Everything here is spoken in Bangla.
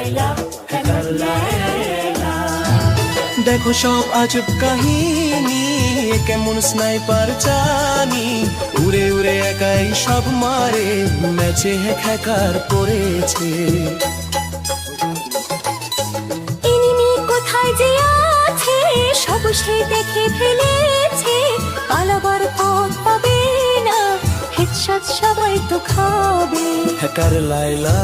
লাইলা, হ্যাকার লাইলা। দেখো সব আজব কাহিনী, কেমন স্নাইপার জানি, উড়ে উড়ে একাই সব মারে, ম্যাচে হ্যাকার পড়েছে। এনিমি কোথায় যে আছে সব সে দেখে ফেলেছে, পালাবার পথ পাবে না, হেডশট সবাই তো খাবে। হ্যাকার লাইলা।